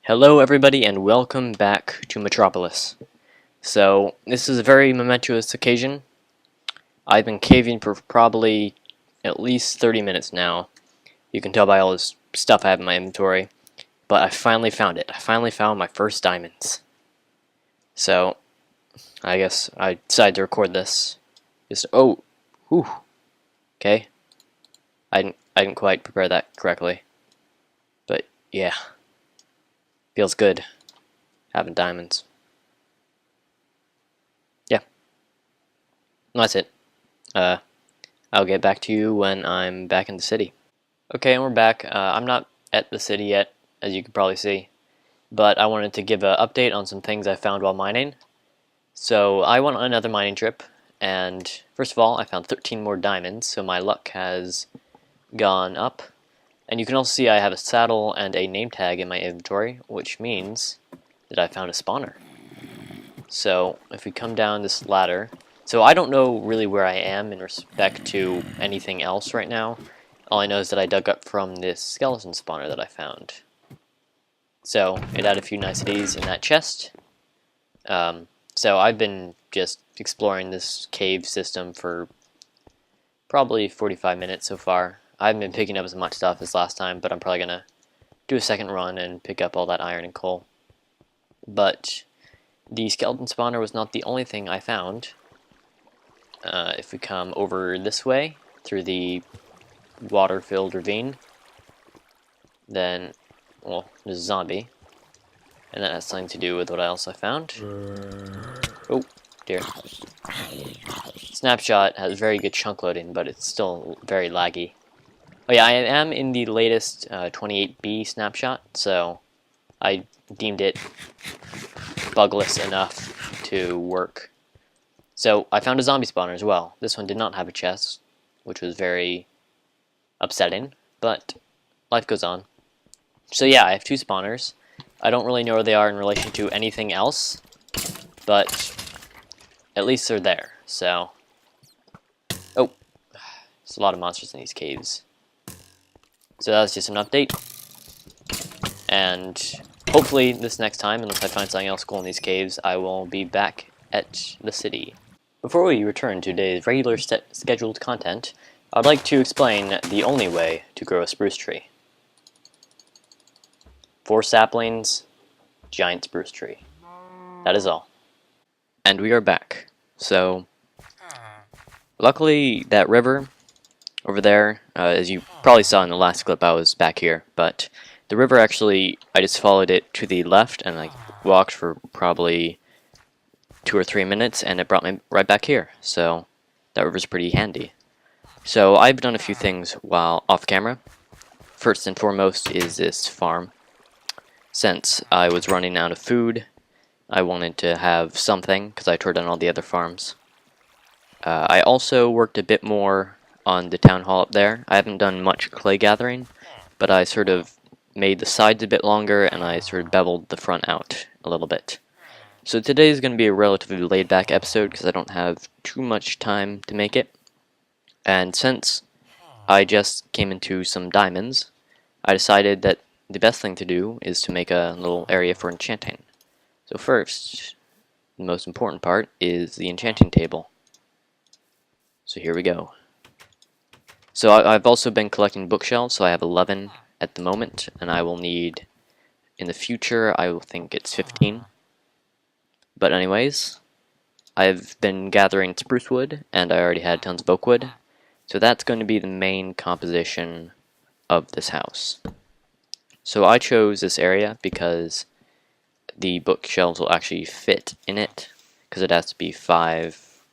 Hello everybody and welcome back to Metropolis. So, this is a very momentous occasion. I've been caving for probably at least 30 minutes now. You can tell by all this stuff I have in my inventory. But I finally found it. I finally found my first diamonds. So, I guess I decided to record this. Whew. Okay. I didn't quite prepare that correctly. But, yeah. Feels good having diamonds. Yeah. That's it. I'll get back to you when I'm back in the city. Okay, and we're back. I'm not at the city yet, as you can probably see. But I wanted to give an update on some things I found while mining. So I went on another mining trip, and first of all, I found 13 more diamonds, so my luck has gone up. And you can also see I have a saddle and a name tag in my inventory, which means that I found a spawner. So if we come down this ladder, so I don't know really where I am in respect to anything else right now. All I know is that I dug up from this skeleton spawner that I found. So it had a few niceties in that chest. So I've been just exploring this cave system for probably 45 minutes so far. I haven't been picking up as much stuff as last time, but I'm probably going to do a second run and pick up all that iron and coal. But the skeleton spawner was not the only thing I found. If we come over this way, through the water-filled ravine, then, well, there's a zombie. And that has something to do with what else I found. Oh, dear. Snapshot has very good chunk loading, but it's still very laggy. Oh yeah, I am in the latest 28B snapshot, so I deemed it bugless enough to work. So I found a zombie spawner as well. This one did not have a chest, which was very upsetting, but life goes on. So yeah, I have two spawners. I don't really know where they are in relation to anything else, but at least they're there, so... Oh, there's a lot of monsters in these caves. So that was just an update, and hopefully this next time, unless I find something else cool in these caves, I will be back at the city. Before we return to today's regular scheduled content, I'd like to explain the only way to grow a spruce tree. 4 saplings, giant spruce tree. That is all. And we are back. So, luckily that river over there, as you probably saw in the last clip, I was back here, but the river actually, I just followed it to the left and I walked for probably 2 or 3 minutes and it brought me right back here, so that river's pretty handy. So I've done a few things while off camera. First and foremost is this farm. Since I was running out of food, I wanted to have something because I tore down all the other farms. I also worked a bit more on the town hall up there. I haven't done much clay gathering, but I sort of made the sides a bit longer and I sort of beveled the front out a little bit. So today is going to be a relatively laid back episode because I don't have too much time to make it. And since I just came into some diamonds, I decided that the best thing to do is to make a little area for enchanting. So first, the most important part is the enchanting table. So here we go. So I've also been collecting bookshelves, so I have 11 at the moment, and I will need, in the future, I will think it's 15. But anyways, I've been gathering spruce wood, and I already had tons of oak wood, so that's going to be the main composition of this house. So I chose this area because the bookshelves will actually fit in it, because it has to be 5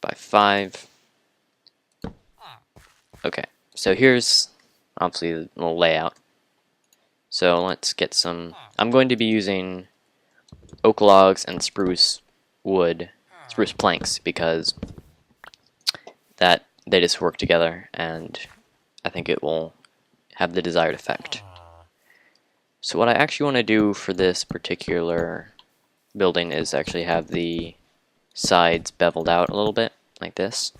by 5. Okay, so here's obviously the little layout. So let's get some... I'm going to be using oak logs and spruce wood, spruce planks, because that they just work together and I think it will have the desired effect. So what I actually want to do for this particular building is actually have the sides beveled out a little bit, like this,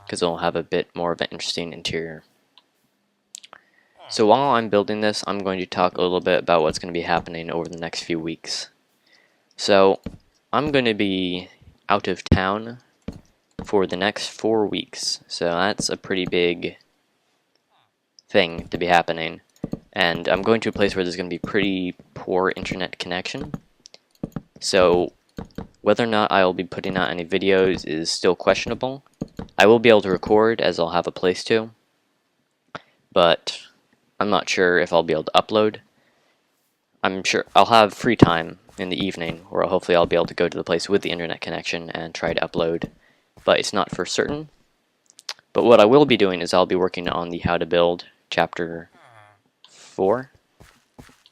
because it'll have a bit more of an interesting interior. So while I'm building this, I'm going to talk a little bit about what's going to be happening over the next few weeks. So I'm going to be out of town for the next 4 weeks, so that's a pretty big thing to be happening. And I'm going to a place where there's going to be pretty poor internet connection. So whether or not I will be putting out any videos is still questionable. I will be able to record, as I'll have a place to, but I'm not sure if I'll be able to upload. I'm sure I'll have free time in the evening, where hopefully I'll be able to go to the place with the internet connection and try to upload, but it's not for certain. But what I will be doing is I'll be working on the How to Build Chapter 4,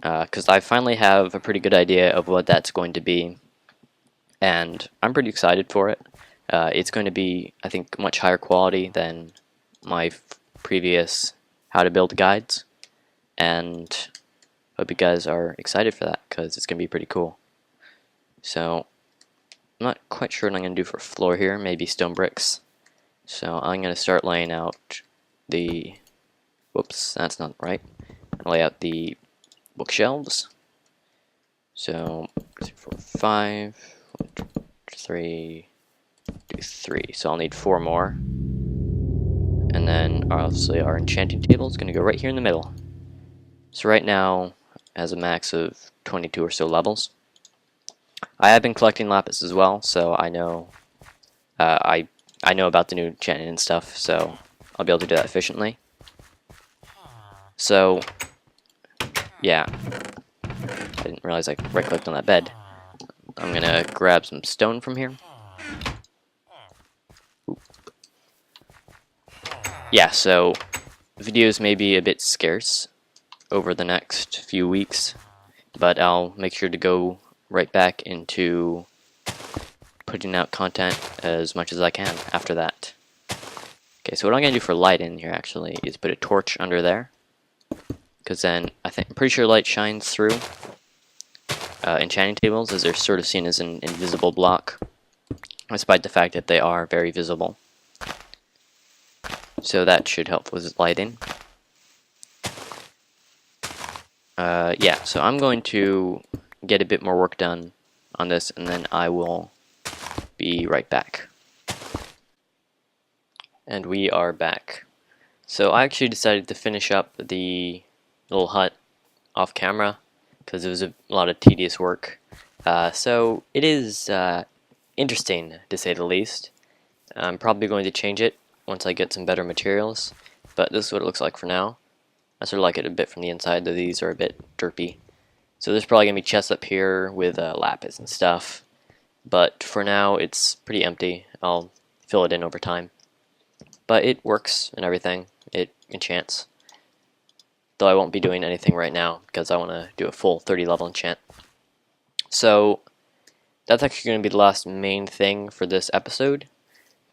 because I finally have a pretty good idea of what that's going to be, and I'm pretty excited for it. It's going to be, I think, much higher quality than my previous How to Build guides, and hope you guys are excited for that, because it's going to be pretty cool. So, I'm not quite sure what I'm going to do for floor here, maybe stone bricks. So I'm going to start laying out the, whoops, that's not right. I'm going to lay out the bookshelves. So, 3, 4, 5, 1, 2, 3, do 3. So I'll need 4 more. And then obviously our enchanting table is going to go right here in the middle. So right now it has a max of 22 or so levels. I have been collecting lapis as well, so I know I know about the new enchanting and stuff, so I'll be able to do that efficiently. So yeah, I didn't realize I right-clicked on that bed. I'm gonna grab some stone from here. Ooh. Yeah, so videos may be a bit scarce over the next few weeks, but I'll make sure to go right back into putting out content as much as I can after that. Okay, so what I'm gonna do for light in here actually is put a torch under there, because then I'm pretty sure light shines through enchanting tables, as they're sort of seen as an invisible block, despite the fact that they are very visible. So that should help with lighting. Yeah, so I'm going to get a bit more work done on this, and then I will be right back. And we are back. So I actually decided to finish up the little hut off camera, because it was a lot of tedious work. So it is interesting, to say the least. I'm probably going to change it once I get some better materials, but this is what it looks like for now. I sort of like it a bit from the inside, though these are a bit derpy. So there's probably going to be chests up here with lapis and stuff, but for now it's pretty empty. I'll fill it in over time. But it works and everything. It enchants. Though I won't be doing anything right now, because I want to do a full 30 level enchant. So that's actually going to be the last main thing for this episode.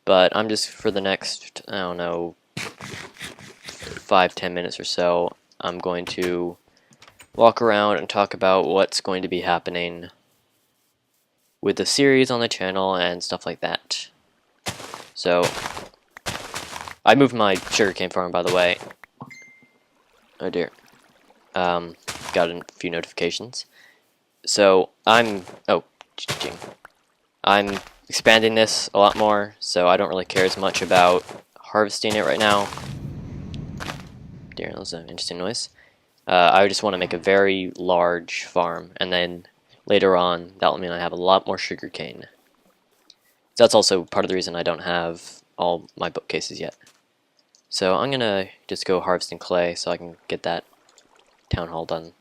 But I'm just, for the next, I don't know, 5-10 minutes or so, I'm going to walk around and talk about what's going to be happening with the series on the channel and stuff like that. So I moved my sugarcane farm, by the way. Oh dear. Got a few notifications. So I'm expanding this a lot more, so I don't really care as much about harvesting it right now. Dear, that was an interesting noise. I just want to make a very large farm, and then later on that will mean I have a lot more sugarcane. That's also part of the reason I don't have all my bookcases yet. So I'm gonna just go harvesting clay so I can get that town hall done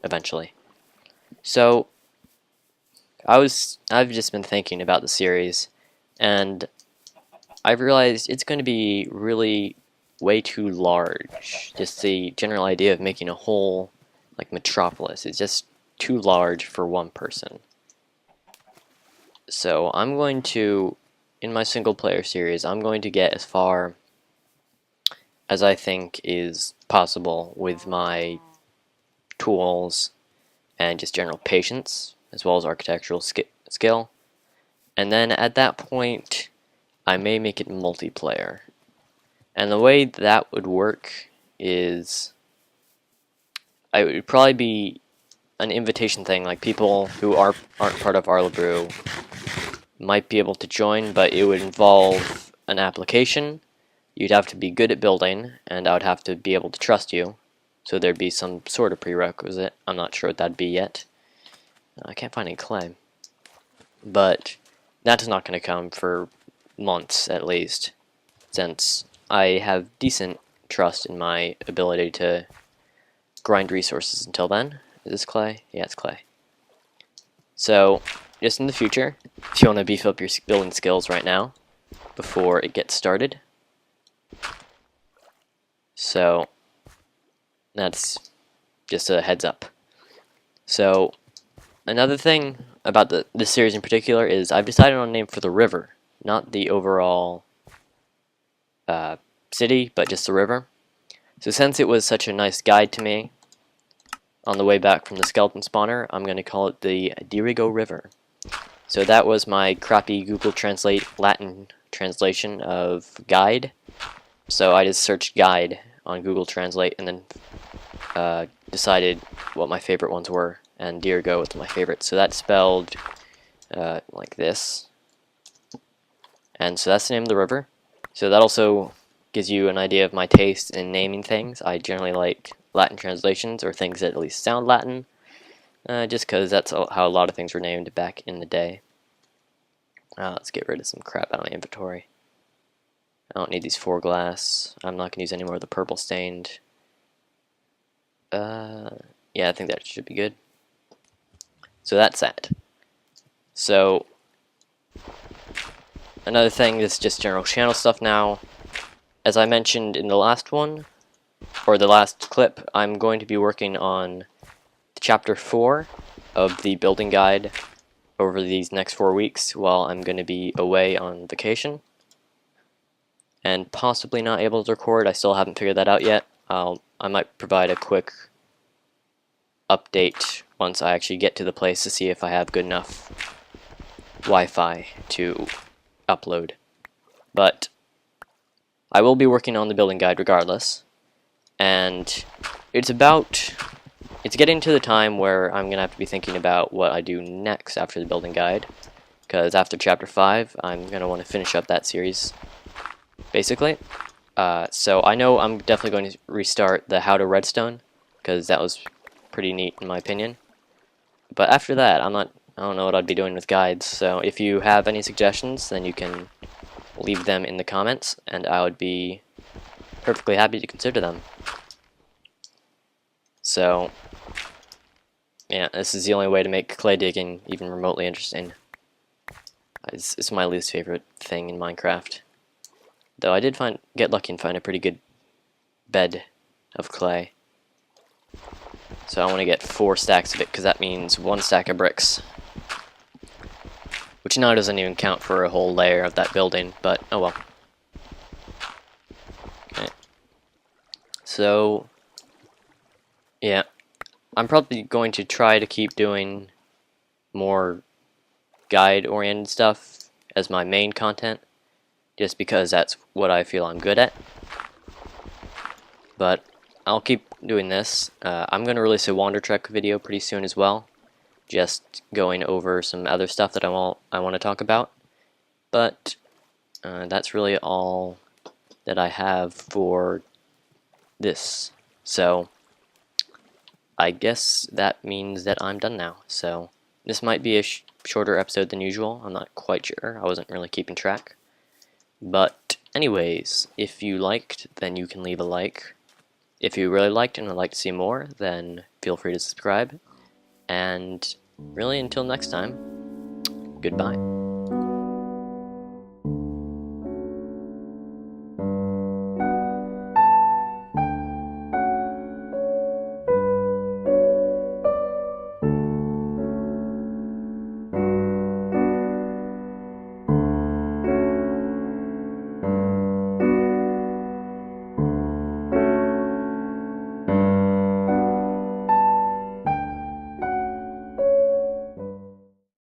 eventually. So I've just been thinking about the series, and I've realized it's going to be really way too large. Just the general idea of making a whole like Metropolis is just too large for one person. So I'm going to, in my single player series, I'm going to get as far as I think is possible with my tools and just general patience, as well as architectural skill. And then at that point, I may make it multiplayer. And the way that would work is it would probably be an invitation thing, like people who aren't part of Arlibru might be able to join, but it would involve an application. You'd have to be good at building, and I would have to be able to trust you. So there'd be some sort of prerequisite. I'm not sure what that'd be yet. I can't find any clay. But that's not going to come for months at least, since I have decent trust in my ability to grind resources until then. Is this clay? Yeah, it's clay. So, just in the future, if you want to beef up your building skills right now, before it gets started. So, that's just a heads up. So, another thing about this series in particular is I've decided on a name for the river, not the overall city, but just the river. So since it was such a nice guide to me on the way back from the skeleton spawner, I'm going to call it the Dirigo River. So that was my crappy Google Translate Latin translation of guide. So I just searched guide on Google Translate and then decided what my favorite ones were, and Dirigo was my favorite. So that's spelled like this. And so that's the name of the river. So that also gives you an idea of my taste in naming things. I generally like Latin translations, or things that at least sound Latin, just because that's how a lot of things were named back in the day. Let's get rid of some crap out of my inventory. I don't need these 4 glass. I'm not going to use any more of the purple stained. Yeah, I think that should be good. So that's that. So, another thing is just general channel stuff now. As I mentioned in the last one, or the last clip, I'm going to be working on chapter 4 of the building guide over these next 4 weeks while I'm going to be away on vacation. And possibly not able to record. I still haven't figured that out yet. I might provide a quick update once I actually get to the place to see if I have good enough Wi-Fi to upload. But I will be working on the building guide regardless, and it's getting to the time where I'm going to have to be thinking about what I do next after the building guide, because after chapter 5 I'm going to want to finish up that series, basically. So I know I'm definitely going to restart the How to Redstone, because that was pretty neat in my opinion. But after that, I don't know what I'd be doing with guides, so if you have any suggestions, then you can leave them in the comments, and I would be perfectly happy to consider them. So, yeah, this is the only way to make clay digging even remotely interesting. It's my least favorite thing in Minecraft. Though I did get lucky and find a pretty good bed of clay. So I want to get 4 stacks of it, because that means 1 stack of bricks. Which now doesn't even count for a whole layer of that building, but oh well. Okay. So, yeah. I'm probably going to try to keep doing more guide-oriented stuff as my main content, just because that's what I feel I'm good at. But I'll keep doing this. I'm going to release a Wander Trek video pretty soon as well, just going over some other stuff that I want to talk about. But that's really all that I have for this. So I guess that means that I'm done now. So this might be a shorter episode than usual. I'm not quite sure. I wasn't really keeping track. But anyways, if you liked, then you can leave a like. If you really liked and would like to see more, then feel free to subscribe. And really, until next time, goodbye.